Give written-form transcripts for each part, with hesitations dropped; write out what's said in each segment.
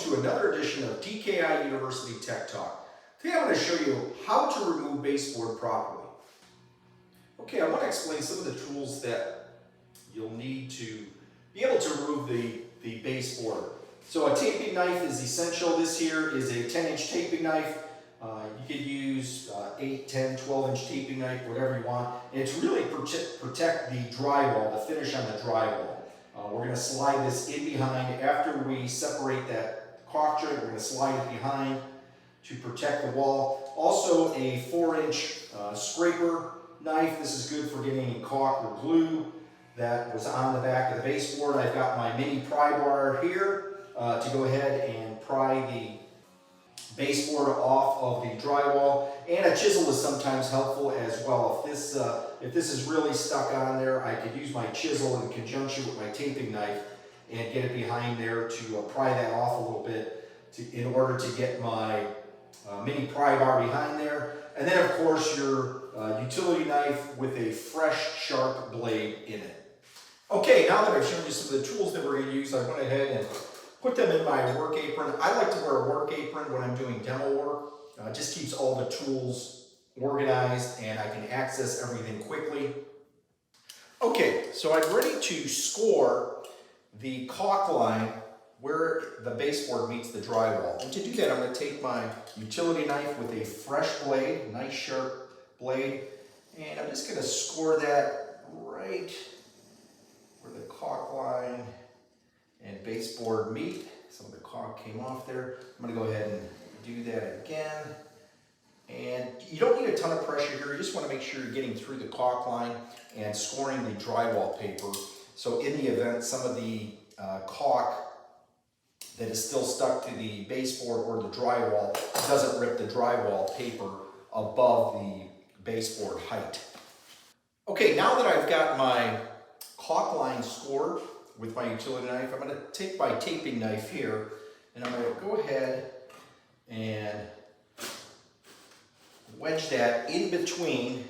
to another edition of TKI University Tech Talk. Today I'm going to show you how to remove baseboard properly. Okay, I want to explain some of the tools that you'll need to be able to remove the baseboard. So a taping knife is essential. This here is a 10-inch taping knife. You could use 8, 10, 12-inch taping knife, whatever you want. And it's really protect the drywall, the finish on the drywall. We're going to slide this in behind. After we separate that caulk joint, we're going to slide it behind to protect the wall. Also a 4-inch scraper knife. This is good for getting any caulk or glue that was on the back of the baseboard. I've got my mini pry bar here to go ahead and pry the baseboard off of the drywall, and a chisel is sometimes helpful as well. If this is really stuck on there, I could use my chisel in conjunction with my taping knife and get it behind there to pry that off a little bit in order to get my mini pry bar behind there. And then of course your utility knife with a fresh sharp blade in it. Okay, now that I've shown you some of the tools that we're going to use, I went ahead and put them in my work apron. I like to wear a work apron when I'm doing demo work. It just keeps all the tools organized and I can access everything quickly. Okay, so I'm ready to score the caulk line where the baseboard meets the drywall. And to do that, I'm going to take my utility knife with a fresh blade, nice sharp blade, and I'm just going to score that right where the caulk line and baseboard meet. Some of the caulk came off there. I'm going to go ahead and do that again. And you don't need a ton of pressure here. You just want to make sure you're getting through the caulk line and scoring the drywall paper. So in the event some of the caulk that is still stuck to the baseboard or the drywall doesn't rip the drywall paper above the baseboard height. Okay, now that I've got my caulk line scored with my utility knife, I'm going to take my taping knife here and I'm going to go ahead and wedge that in between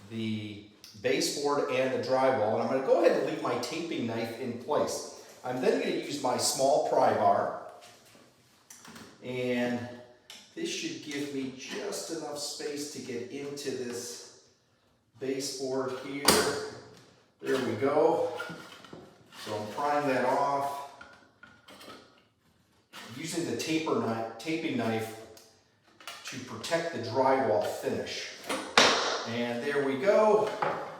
the baseboard and the drywall, and I'm going to go ahead and leave my taping knife in place. I'm then going to use my small pry bar, and this should give me just enough space to get into this baseboard here. There we go. So I'm prying that off, using the taping knife to protect the drywall finish. And there we go.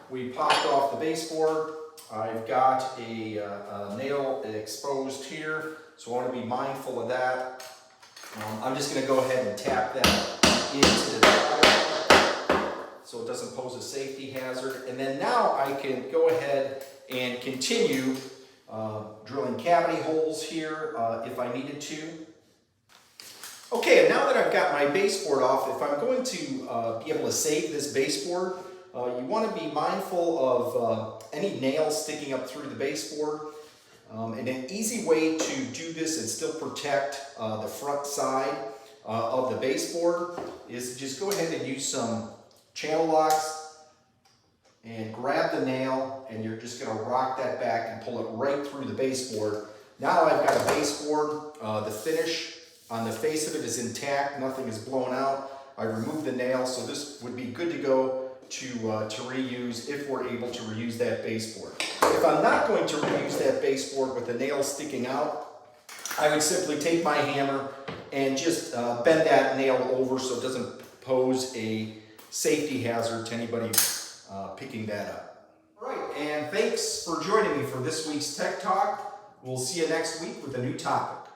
We popped off the baseboard. I've got a nail exposed here, so I want to be mindful of that. I'm just going to go ahead and tap that into the drywall so it doesn't pose a safety hazard. And then now I can go ahead and continue drilling cavity holes here if I needed to. Okay, and now that I've got my baseboard off, if I'm going to be able to save this baseboard, you want to be mindful of any nails sticking up through the baseboard. And an easy way to do this and still protect the front side of the baseboard is to just go ahead and use some channel locks and grab the nail, and you're just going to rock that back and pull it right through the baseboard. Now I've got a baseboard. The finish on the face of it is intact, nothing is blown out. I removed the nail, so this would be good to go to reuse if we're able to reuse that baseboard. If I'm not going to reuse that baseboard with the nail sticking out, I would simply take my hammer and just bend that nail over so it doesn't pose a safety hazard to anybody picking that up. All right, and thanks for joining me for this week's Tech Talk. We'll see you next week with a new topic.